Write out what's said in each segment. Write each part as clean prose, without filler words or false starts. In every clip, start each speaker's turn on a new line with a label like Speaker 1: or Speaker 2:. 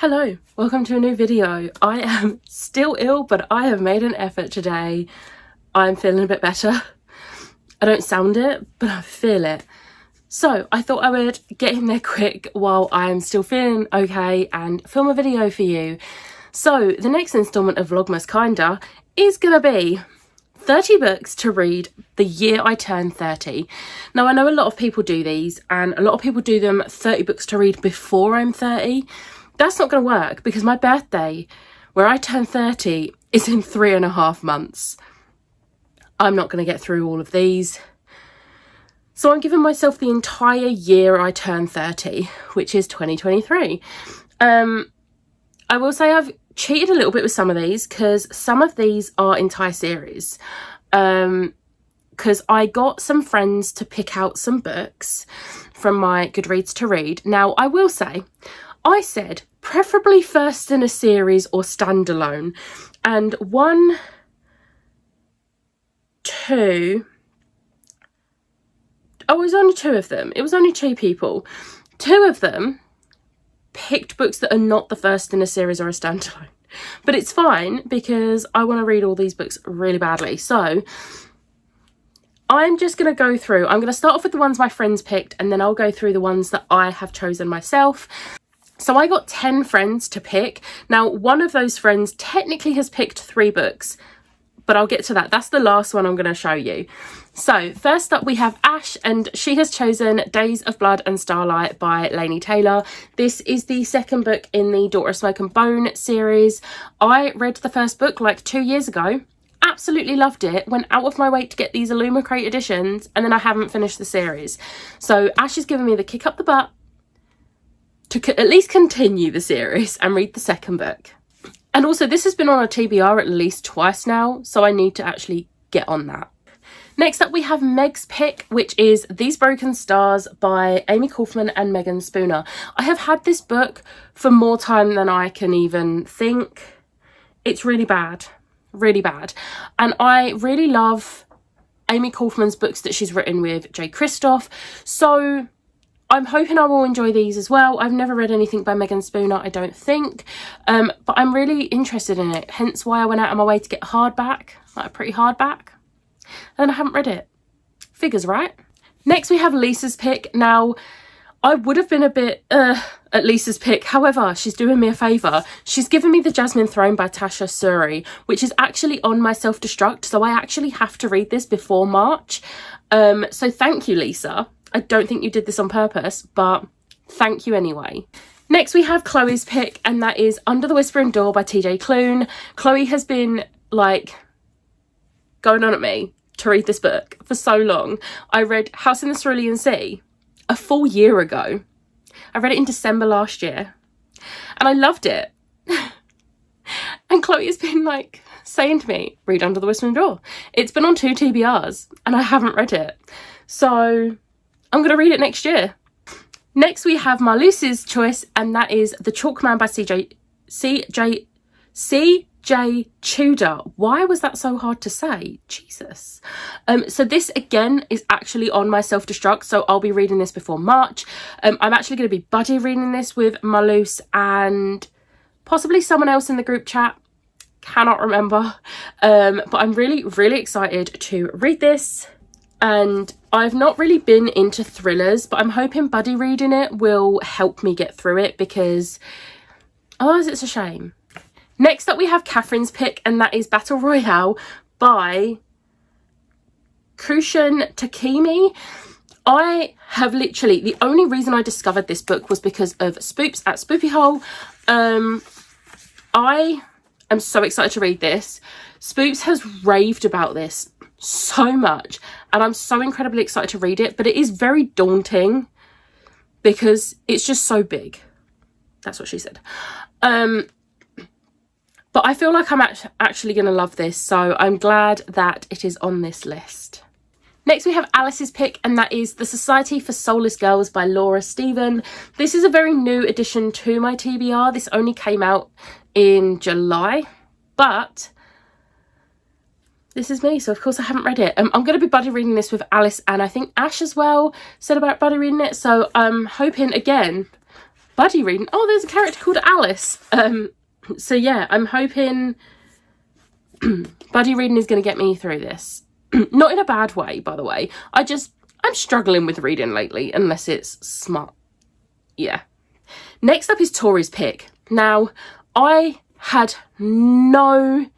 Speaker 1: Hello, welcome to a new video. I am still ill, but I have made an effort today. I'm feeling a bit better. I don't sound it, but I feel it. So I thought I would get in there quick while I'm still feeling okay and film a video for you. So the next installment of Vlogmas kinda is gonna be 30 books to read the year I turn 30. Now I know a lot of people do these and a lot of people do them 30 books to read before I'm 30. That's not going to work because my birthday, where I turn 30, is in 3.5 months. I'm not going to get through all of these. So I'm giving myself the entire year I turn 30, which is 2023. I will say I've cheated a little bit with some of these because some of these are entire series. Because I got some friends to pick out some books from my Goodreads to read. Now, I will say, I said preferably first in a series or standalone, and it was only two of them. It was only two people. Two of them picked books that are not the first in a series or a standalone, but it's fine because I want to read all these books really badly. So I'm just going to go through. I'm going to start off with the ones my friends picked, and then I'll go through the ones that I have chosen myself. So I got 10 friends to pick. Now, one of those friends technically has picked 3 books, but I'll get to that. That's the last one I'm going to show you. So first up we have Ash, and she has chosen Days of Blood and Starlight by Laini Taylor. This is the second book in the Daughter of Smoke and Bone series. I read the first book like 2 years ago. Absolutely loved it. Went out of my way to get these Illumicrate editions, and then I haven't finished the series. So Ash has given me the kick up the butt to at least continue the series and read the second book. And also this has been on a TBR at least twice now, so I need to actually get on that. Next up we have Meg's pick, which is These Broken Stars by Amy Kaufman and Megan Spooner. I have had this book for more time than I can even think. It's really bad, really bad. And I really love Amy Kaufman's books that she's written with Jay Kristoff, so I'm hoping I will enjoy these as well. I've never read anything by Megan Spooner, I don't think, but I'm really interested in it, hence why I went out of my way to get a hardback, like a pretty hardback, and I haven't read it. Figures, right? Next we have Lisa's pick. Now, I would have been a bit at Lisa's pick, however, she's doing me a favour. She's given me The Jasmine Throne by Tasha Suri, which is actually on my self-destruct, so I actually have to read this before March. So thank you, Lisa. I don't think you did this on purpose, but thank you anyway. Next we have Chloe's pick, and that is Under the Whispering Door by TJ Klune. Chloe has been like going on at me to read this book for so long. I read House in the Cerulean Sea a full year ago. I read it in December last year and I loved it. And Chloe has been like saying to me, read Under the Whispering Door. It's been on 2 TBRs and I haven't read it. So I'm going to read it next year. Next we have Marluce's choice, and that is The Chalk Man by CJ Tudor. Why was that so hard to say? Jesus. So this again is actually on my self-destruct, so I'll be reading this before March. I'm actually going to be buddy reading this with Marluce and possibly someone else in the group chat. Cannot remember. But I'm really, really excited to read this. And I've not really been into thrillers, but I'm hoping buddy reading it will help me get through it because otherwise it's a shame. Next up we have Catherine's pick, and that is Battle Royale by Kushan Takemi. I have literally, the only reason I discovered this book was because of Spoops at Spoopy Hole. I am so excited to read this. Spoops has raved about this so much and I'm so incredibly excited to read it, but it is very daunting because it's just so big. That's what she said. But I feel like I'm actually going to love this, so I'm glad that it is on this list. Next we have Alice's pick, and that is The Society for Soulless Girls by Laura Stephen. This is a very new addition to my TBR. This only came out in July, but this is me, so of course I haven't read it. I'm going to be buddy reading this with Alice, and I think Ash as well said about buddy reading it, so I'm hoping again buddy reading. Oh, there's a character called Alice. So yeah, I'm hoping buddy reading is going to get me through this. Not in a bad way, by the way. I'm struggling with reading lately, unless it's smart. Yeah. Next up is Tori's pick. Now, I had no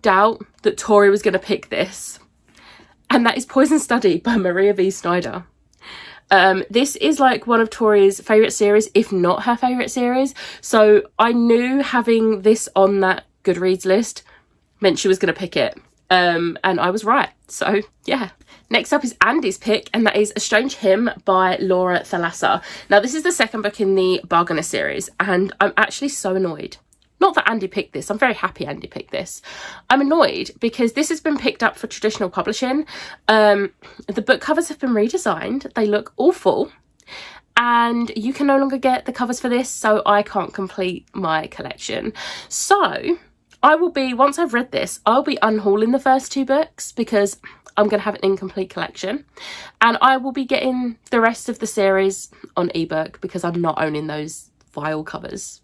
Speaker 1: doubt that Tori was going to pick this. And that is Poison Study by Maria V. Snyder. This is like one of Tori's favourite series, if not her favourite series. So I knew having this on that Goodreads list meant she was going to pick it. And I was right. So yeah. Next up is Andy's pick, and that is A Strange Hymn by Laura Thalassa. Now, this is the second book in the Bargainer series, and I'm actually so annoyed. Not that Andy picked this. I'm very happy Andy picked this. I'm annoyed because this has been picked up for traditional publishing. The book covers have been redesigned. They look awful. And you can no longer get the covers for this, so I can't complete my collection. So I will be, once I've read this, I'll be unhauling the first two books because I'm going to have an incomplete collection. And I will be getting the rest of the series on ebook because I'm not owning those vile covers.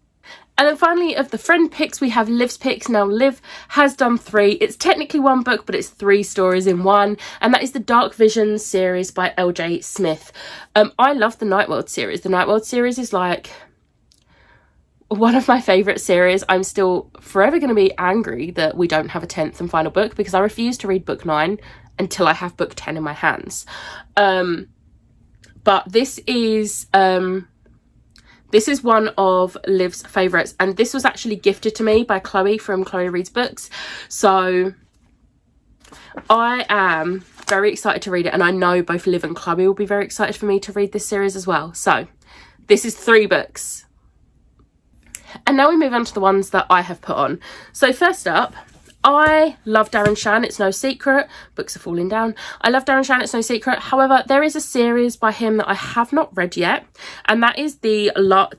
Speaker 1: And then finally, of the friend picks, we have Liv's picks. Now, Liv has done 3. It's technically one book, but it's 3 stories in one. And that is the Dark Visions series by LJ Smith. I love the Nightworld series. The Nightworld series is like one of my favourite series. I'm still forever going to be angry that we don't have a 10th and final book because I refuse to read book 9 until I have book 10 in my hands. But this is one of Liv's favourites, and this was actually gifted to me by Chloe from Chloe Reads Books. So I am very excited to read it, and I know both Liv and Chloe will be very excited for me to read this series as well. So this is 3 books. And now we move on to the ones that I have put on. So first up, I love Darren Shan, it's no secret. Books are falling down. I love Darren Shan, it's no secret. However, there is a series by him that I have not read yet, and that is the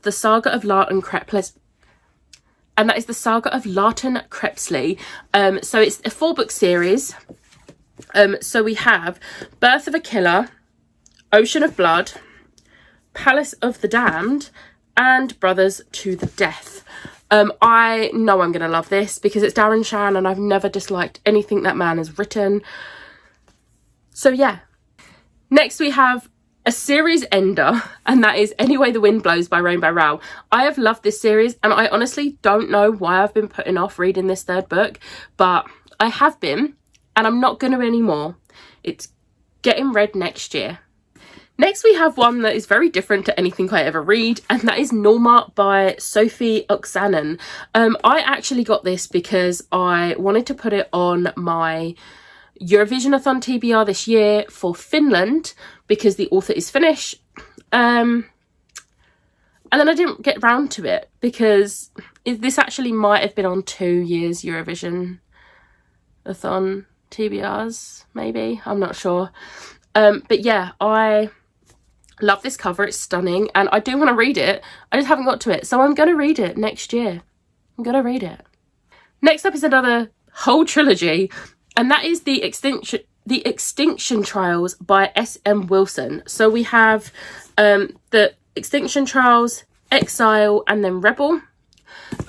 Speaker 1: Saga of Larton Crepsley. And that is the Saga of Larton Crepsley. So it's a 4-book series. So we have Birth of a Killer, Ocean of Blood, Palace of the Damned, and Brothers to the Death. I know I'm going to love this because it's Darren Shan and I've never disliked anything that man has written. So yeah. Next we have a series ender, and that is Any Way the Wind Blows by Rainbow Rowell. I have loved this series and I honestly don't know why I've been putting off reading this 3rd book, but I have been, and I'm not going to anymore. It's getting read next year. Next we have one that is very different to anything I ever read, and that is Norma by Sophie Oksanen. I actually got this because I wanted to put it on my Eurovision-a-thon TBR this year for Finland because the author is Finnish. And then I didn't get round to it because this actually might have been on 2 years Eurovision-a-thon TBRs, maybe. I'm not sure. But yeah, I love this cover. It's stunning and I do want to read it. I just haven't got to it. So I'm going to read it next year. I'm going to read it. Next up is another whole trilogy, and that is The Extinction Trials by S.M. Wilson. So we have The Extinction Trials, Exile, and then Rebel.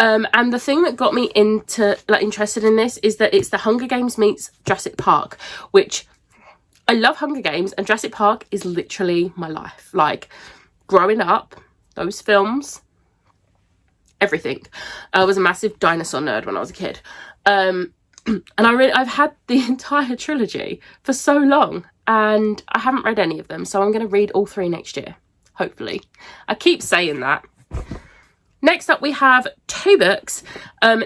Speaker 1: And the thing that got me interested in this is that it's the Hunger Games meets Jurassic Park, which I love Hunger Games, and Jurassic Park is literally my life. Like, growing up, those films, everything. I was a massive dinosaur nerd when I was a kid. And I've had the entire trilogy for so long, and I haven't read any of them. So I'm going to read all 3 next year, hopefully. I keep saying that. Next up, we have 2 books.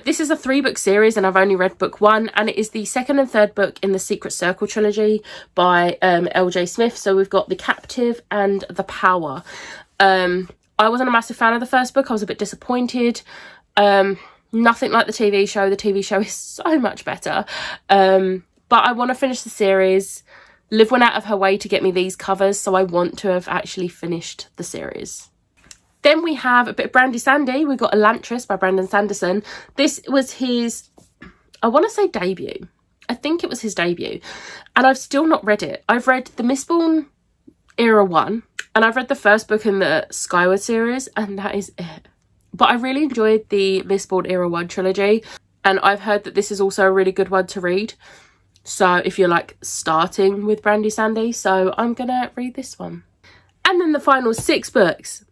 Speaker 1: This is a 3-book series, and I've only read book 1, and it is the 2nd and 3rd book in the Secret Circle trilogy by LJ Smith. So we've got The Captive and The Power. I wasn't a massive fan of the first book. I was a bit disappointed. Nothing like the TV show. The TV show is so much better. But I want to finish the series. Liv went out of her way to get me these covers, so I want to have actually finished the series. Then we have a bit of Brandy Sandy. We've got Elantris by Brandon Sanderson. This was his, I want to say debut. I think it was his debut. And I've still not read it. I've read the Mistborn Era 1. And I've read the first book in the Skyward series, and that is it. But I really enjoyed the Mistborn Era 1 trilogy, and I've heard that this is also a really good one to read. So if you're like starting with Brandy Sandy, so I'm gonna read this one. And then the final 6 books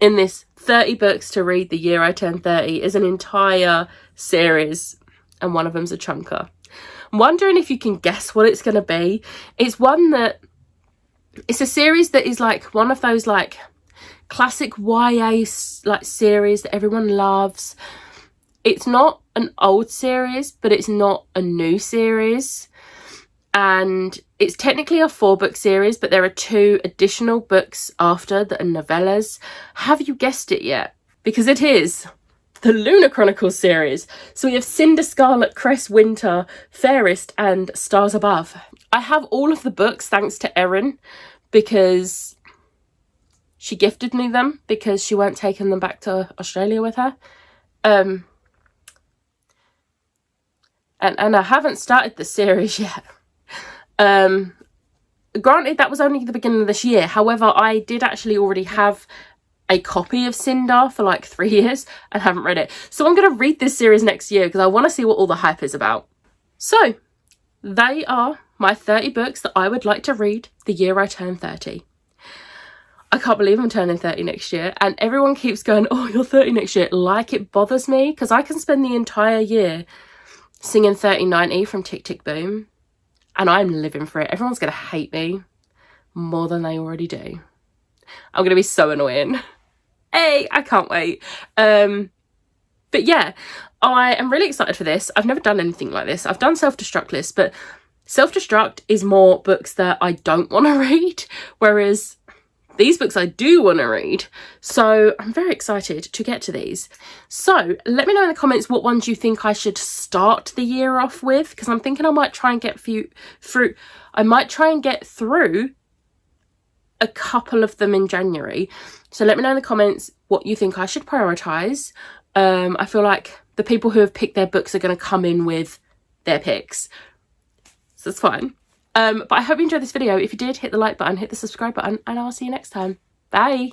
Speaker 1: in this 30 books to read the year I turned 30 is an entire series, and one of them's a chunker. I'm wondering if you can guess what it's gonna be. It's a series that is like one of those like classic YA like series that everyone loves. It's not an old series, but it's not a new series. And it's technically a 4-book series, but there are 2 additional books after that are novellas. Have you guessed it yet? Because it is the Lunar Chronicles series. So we have Cinder Scarlet, Cress Winter, Fairest, and Stars Above. I have all of the books thanks to Erin, because she gifted me them because she weren't taking them back to Australia with her. And I haven't started the series yet. Granted, that was only the beginning of this year. However, I did actually already have a copy of Cinder for like 3 years and haven't read it. So I'm going to read this series next year because I want to see what all the hype is about. So they are my 30 books that I would like to read the year I turn 30. I can't believe I'm turning 30 next year, and everyone keeps going, oh, you're 30 next year. Like, it bothers me because I can spend the entire year singing 3090 from Tick Tick Boom, and I'm living for it. Everyone's going to hate me more than they already do. I'm going to be so annoying. Hey, I can't wait. But yeah, I am really excited for this. I've never done anything like this. I've done self-destruct lists, but self-destruct is more books that I don't want to read, whereas these books I do want to read. So I'm very excited to get to these. So let me know in the comments what ones you think I should start the year off with, because I'm thinking I might try and get through a couple of them in January. So let me know in the comments what you think I should prioritise. I feel like the people who have picked their books are going to come in with their picks, so it's fine. But I hope you enjoyed this video. If you did, hit the like button, hit the subscribe button, and I'll see you next time. Bye.